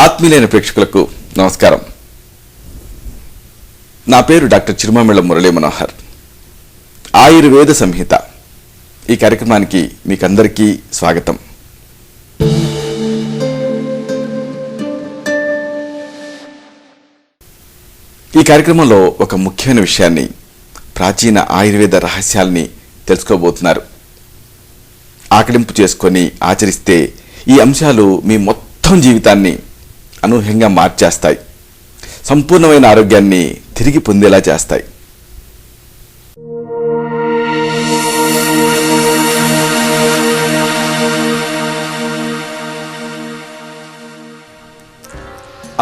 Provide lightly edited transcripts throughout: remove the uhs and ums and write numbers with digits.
ఆత్మీయులైన ప్రేక్షకులకు నమస్కారం. నా పేరు డాక్టర్ చిరుమామిళ్ళ మురళీ మనోహర్. ఆయుర్వేద సంహిత ఈ కార్యక్రమానికి మీకందరికీ స్వాగతం. ఈ కార్యక్రమంలో ఒక ముఖ్యమైన విషయాన్ని, ప్రాచీన ఆయుర్వేద రహస్యాల్ని తెలుసుకోబోతున్నారు. ఆకలింపు చేసుకొని ఆచరిస్తే ఈ అంశాలు మీ మొత్తం జీవితాన్ని అనూహ్యంగా మార్చేస్తాయి, సంపూర్ణమైన ఆరోగ్యాన్ని తిరిగి పొందేలా చేస్తాయి.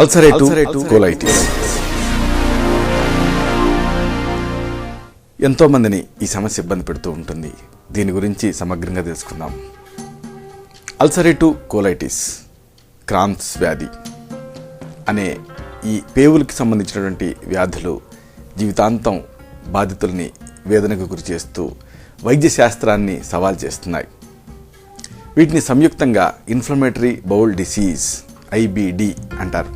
అల్సరేటివ్ కోలైటిస్ ఎంతో మందిని ఈ సమస్య ఇబ్బంది పెడుతూ ఉంటుంది. దీని గురించి సమగ్రంగా తెలుసుకుందాం. అల్సరేటివ్ కోలైటిస్, క్రాన్స్ వ్యాధి అనే ఈ పేవులకి సంబంధించినటువంటి వ్యాధులు జీవితాంతం బాధితుల్ని వేదనకు గురి చేస్తూ వైద్య శాస్త్రాన్ని సవాల్ చేస్తున్నాయి. వీటిని సంయుక్తంగా ఇన్ఫ్లమేటరీ బౌల్ డిసీజ్ IBD అంటారు.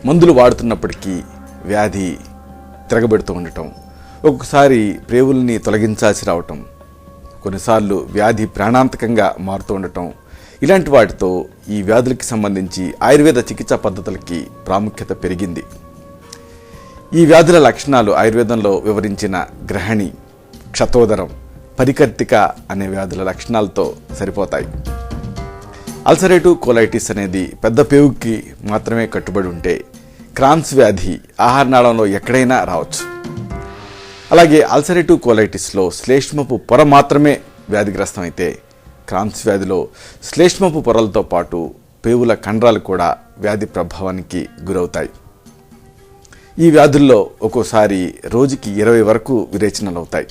మందులు వాడుతున్నప్పటికీ వ్యాధి తిరగబెడుతూ ఉండటం, ఒక్కొక్కసారి ప్రేవుల్ని తొలగించాల్సి రావటం, కొన్నిసార్లు వ్యాధి ప్రాణాంతకంగా మారుతూ ఉండటం, ఇలాంటి వాటితో ఈ వ్యాధులకి సంబంధించి ఆయుర్వేద చికిత్సా పద్ధతులకి ప్రాముఖ్యత పెరిగింది. ఈ వ్యాధుల లక్షణాలు ఆయుర్వేదంలో వివరించిన గ్రహణి, క్షతోదరం, పరికర్తిక అనే వ్యాధుల లక్షణాలతో సరిపోతాయి. అల్సరేటివ్ కోలైటిస్ అనేది పెద్ద పేవుకి మాత్రమే కట్టుబడి ఉంటే, క్రాన్స్ వ్యాధి ఆహారనాళంలో ఎక్కడైనా రావచ్చు. అలాగే అల్సరేటివ్ కోలైటిస్లో శ్లేష్మపు పొర మాత్రమే వ్యాధిగ్రస్తమైతే, క్రాన్స్ వ్యాధిలో శ్లేష్మపు పొరలతో పాటు పేవుల కండరాలు కూడా వ్యాధి ప్రభావానికి గురవుతాయి. ఈ వ్యాధుల్లో ఒక్కోసారి రోజుకి 20 వరకు విరేచనాలు అవుతాయి.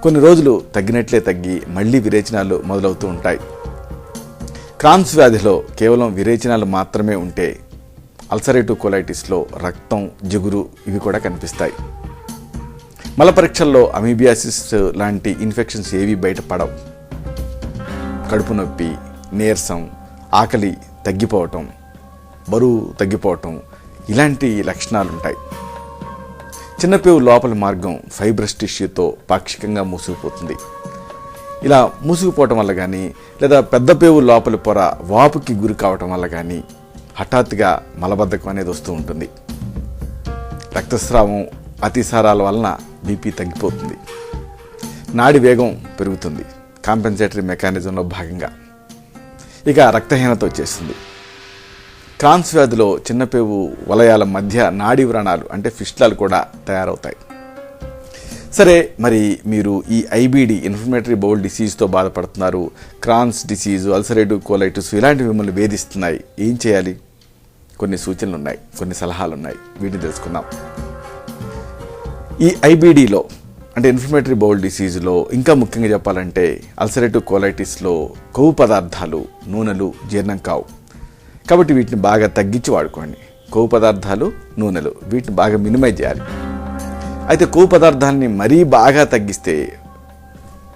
కొన్ని రోజులు తగ్గినట్లే తగ్గి మళ్లీ విరేచనాలు మొదలవుతూ ఉంటాయి. క్రాన్స్ వ్యాధిలో కేవలం విరేచనాలు మాత్రమే ఉంటే, అల్సరేటివ్ కోలైటిస్లో రక్తం, జిగురు ఇవి కూడా కనిపిస్తాయి. మల పరీక్షల్లో అమీబియాసిస్ లాంటి ఇన్ఫెక్షన్స్ ఏవి బయటపడవు. కడుపు నొప్పి, నీరసం, ఆకలి తగ్గిపోవటం, బరువు తగ్గిపోవటం ఇలాంటి లక్షణాలు ఉంటాయి. చిన్నపేవు లోపల మార్గం ఫైబ్రస్ టిష్యూతో పాక్షికంగా మూసుకుపోతుంది. ఇలా మూసుకుపోవటం వల్ల కానీ, లేదా పెద్ద పేవు లోపలి పొర వాపుకి గురి కావటం వల్ల కానీ హఠాత్తుగా మలబద్ధకం అనేది వస్తూ ఉంటుంది. రక్తస్రావం, అతిసారాల వలన బీపీ తగ్గిపోతుంది. నాడి వేగం పెరుగుతుంది, కాంపెన్సేటరీ మెకానిజంలో భాగంగా. ఇక రక్తహీనత వచ్చేస్తుంది. క్రాన్స్ వ్యాధిలో చిన్నపేవు వలయాల మధ్య నాడీ వ్రణాలు అంటే ఫిస్టులాలు కూడా తయారవుతాయి. సరే, మరి మీరు ఈ IBD ఇన్ఫ్లమేటరీ బౌల్ డిసీజ్తో బాధపడుతున్నారు, క్రాన్స్ డిసీజు, అల్సరేటివ్ కోలైటిస్ ఇలాంటివి మిమ్మల్ని వేధిస్తున్నాయి, ఏం చేయాలి? కొన్ని సూచనలు ఉన్నాయి, కొన్ని సలహాలు ఉన్నాయి, వీటిని తెలుసుకుందాం. ఈ IBDలో అంటే ఇన్ఫ్లమేటరీ బౌల్ డిసీజ్లో ఇంకా ముఖ్యంగా చెప్పాలంటే, అల్సరేటివ్ కోలైటిస్లో కొవ్వు పదార్థాలు, నూనెలు జీర్ణం కావు. కాబట్టి వీటిని బాగా తగ్గించి వాడుకోండి. కొవ్వు పదార్థాలు, నూనెలు వీటిని బాగా మినిమైజ్ చేయాలి. అయితే కొవ్వు పదార్థాలని మరీ బాగా తగ్గిస్తే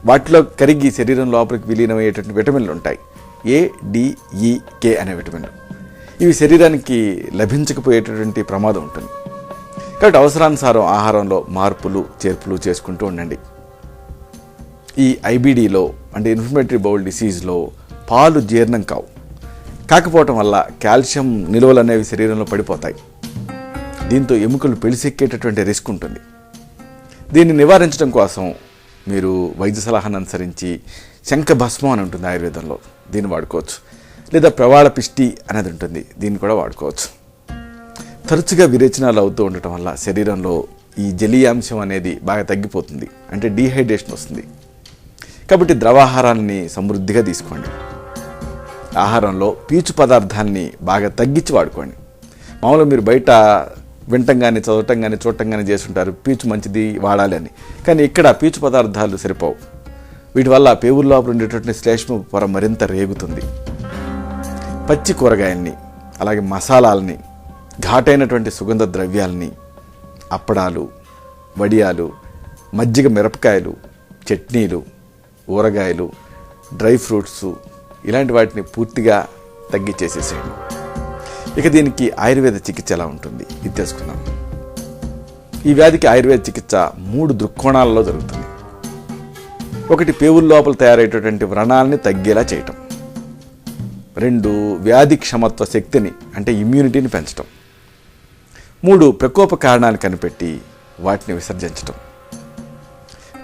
వాటిలో కరిగి శరీరం లోపలికి విలీనమయ్యేటటువంటి విటమిన్లు ఉంటాయి. ADEK అనే విటమిన్లు. ఇవి శరీరానికి లభించకపోయేటటువంటి ప్రమాదం ఉంటుంది. కాబట్టి అవసరానుసారం ఆహారంలో మార్పులు చేర్పులు చేసుకుంటూ ఉండండి. ఈ IBDలో అంటే ఇన్ఫ్లమేటరీ బౌల్ డిసీజ్లో పాలు జీర్ణం కావు. కాకపోవటం వల్ల కాల్షియం నిల్వలు అనేవి శరీరంలో పడిపోతాయి. దీంతో ఎముకలు పెళిసెక్కేటటువంటి రిస్క్ ఉంటుంది. దీన్ని నివారించడం కోసం మీరు వైద్య సలహాను అనుసరించి శంఖభస్మం అని ఉంటుంది ఆయుర్వేదంలో, దీన్ని వాడుకోవచ్చు. లేదా ప్రవాళ పిష్టి అనేది ఉంటుంది, దీన్ని కూడా వాడుకోవచ్చు. తరచుగా విరేచనాలు అవుతూ ఉండటం వల్ల శరీరంలో ఈ జలీయాంశం అనేది బాగా తగ్గిపోతుంది, అంటే డీహైడ్రేషన్ వస్తుంది. కాబట్టి ద్రవాహారాన్ని సమృద్ధిగా తీసుకోండి. ఆహారంలో పీచు పదార్థాన్ని బాగా తగ్గించి వాడుకోండి. మామూలుగా మీరు బయట వినటం కానీ, చదవటం కానీ, చూడటం కానీ చేస్తుంటారు, పీచు మంచిది వాడాలి అని. కానీ ఇక్కడ పీచు పదార్థాలు సరిపోవు. వీటి వల్ల పేవుల లోపల ఉండేటటువంటి శ్లేష్మ పొర మరింత రేగుతుంది. పచ్చి కూరగాయల్ని, అలాగే మసాలాలని, ఘాటైనటువంటి సుగంధ ద్రవ్యాలని, అప్పడాలు, వడియాలు, మజ్జిగ, మిరపకాయలు, చట్నీలు, ఊరగాయలు, డ్రై ఫ్రూట్స్ ఇలాంటి వాటిని పూర్తిగా తగ్గించేసేసేయండి. ఇక దీనికి ఆయుర్వేద చికిత్స ఎలా ఉంటుంది ఇది తెలుసుకుందాం. ఈ వ్యాధికి ఆయుర్వేద చికిత్స 3 దృక్కోణాలలో జరుగుతుంది. ఒకటి, పేవుల లోపల తయారయ్యేటటువంటి వ్రణాలని తగ్గేలా చేయటం. 2, వ్యాధి క్షమత్వ శక్తిని అంటే ఇమ్యూనిటీని పెంచటం. 3, ప్రకోప కారణాన్ని కనిపెట్టి వాటిని విసర్జించటం.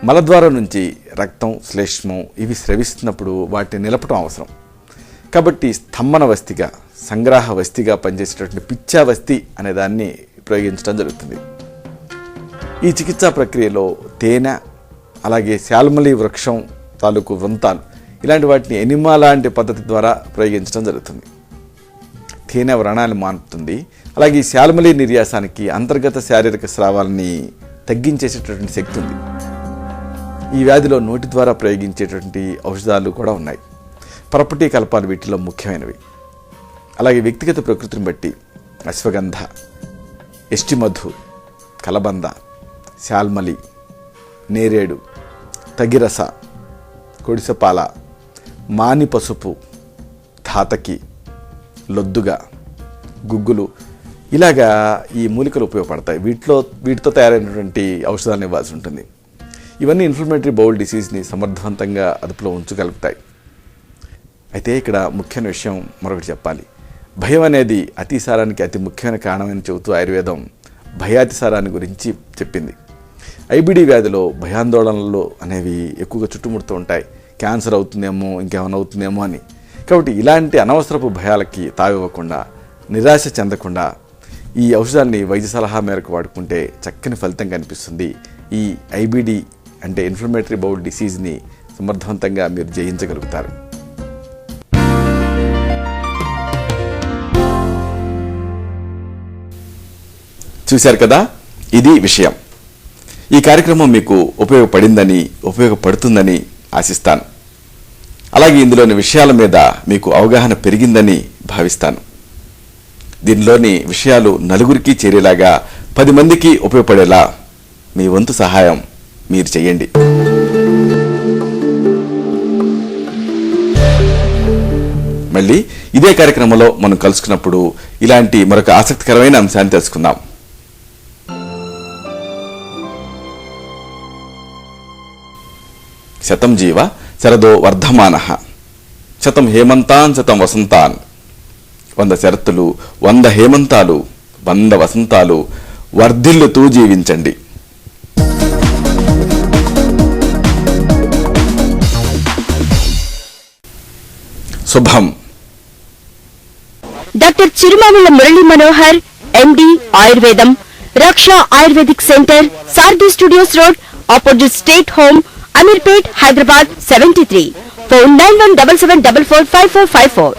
మలద్వారం నుంచి రక్తం, శ్లేష్మం ఇవి స్రవిస్తున్నప్పుడు వాటిని నిలపటం అవసరం. కాబట్టి స్తంభన వస్తిగా, సంగ్రహ వస్తిగా పనిచేసేటటువంటి పిచ్చావస్తి అనే దాన్ని ప్రయోగించడం జరుగుతుంది. ఈ చికిత్సా ప్రక్రియలో తేనె, అలాగే శాల్మలి వృక్షం తాలూకు వృంతాలు ఇలాంటి వాటిని ఎనిమా లాంటి పద్ధతి ద్వారా ప్రయోగించడం జరుగుతుంది. తేనె వ్రణాన్ని మాన్పుతుంది. అలాగే ఈ శాల్మలి నిర్యాసానికి అంతర్గత శారీరక స్రావాలని తగ్గించేసేటటువంటి శక్తి ఉంది. ఈ వ్యాధిలో నోటి ద్వారా ప్రయోగించేటువంటి ఔషధాలు కూడా ఉన్నాయి. పరపటి కలపాలు వీటిలో ముఖ్యమైనవి. అలాగే వ్యక్తిగత ప్రకృతిని బట్టి అశ్వగంధ, ఎస్టిమధు, కలబంద, శాల్మలి, నేరేడు, తగిరస, కొడిసపాల, మాని పసుపు, ధాతకి, లొద్దుగా, గుగ్గులు ఇలాగా ఈ మూలికలు ఉపయోగపడతాయి. వీటితో తయారైనటువంటి ఔషధాలను ఇవ్వాల్సి ఉంటుంది. ఇవన్నీ ఇన్ఫ్లమేటరీ బౌల్ డిసీజ్ని సమర్థవంతంగా అదుపులో ఉంచగలుగుతాయి. అయితే ఇక్కడ ముఖ్యమైన విషయం మరొకటి చెప్పాలి. భయం అనేది అతిసారానికి అతి ముఖ్యమైన కారణమని చెబుతూ ఆయుర్వేదం భయాతిసారాన్ని గురించి చెప్పింది. ఐబిడి వ్యాధిలో భయాందోళనలు అనేవి ఎక్కువగా చుట్టుముడుతూ ఉంటాయి. క్యాన్సర్ అవుతుందేమో, ఇంకేమైనా అవుతుందేమో అని. కాబట్టి ఇలాంటి అనవసరపు భయాలకి తావివ్వకుండా, నిరాశ చెందకుండా ఈ ఔషధాన్ని వైద్య సలహా మేరకు వాడుకుంటే చక్కని ఫలితం కనిపిస్తుంది. ఈ ఐబిడి అంటే ఇన్ఫ్లమేటరీ బౌల్ డిసీజ్ని సమర్థవంతంగా మీరు జయించగలుగుతారు. చూశారు కదా, ఇది విషయం. ఈ కార్యక్రమం మీకు ఉపయోగపడిందని, ఉపయోగపడుతుందని ఆశిస్తాను. అలాగే ఇందులోని విషయాల మీద మీకు అవగాహన పెరిగిందని భావిస్తాను. దీనిలోని విషయాలు నలుగురికి చేరేలాగా, 10 మందికి ఉపయోగపడేలా మీ వంతు సహాయం మీరు చేయండి. మళ్ళీ ఇదే కార్యక్రమంలో మనం కలుసుకున్నప్పుడు ఇలాంటి మరొక ఆసక్తికరమైన అంశాన్ని తెలుసుకుందాం. శతం జీవ శరదో వర్ధమానః, శతం హేమంతాన్ శతం వసంతాన్. 100 శరత్తులు, 100 హేమంతాలు, 100 వసంతాలు వర్ధిల్లుతూ జీవించండి. శుభం. డాక్టర్ చిరుమాముల మురళీ మనోహర్, ఎండి, ఆయుర్వేదం, Raksha Ayurvedic centre, Saradhi studios road, opposite state home, Ameerpet, Hyderabad 73. Phone 9177445454.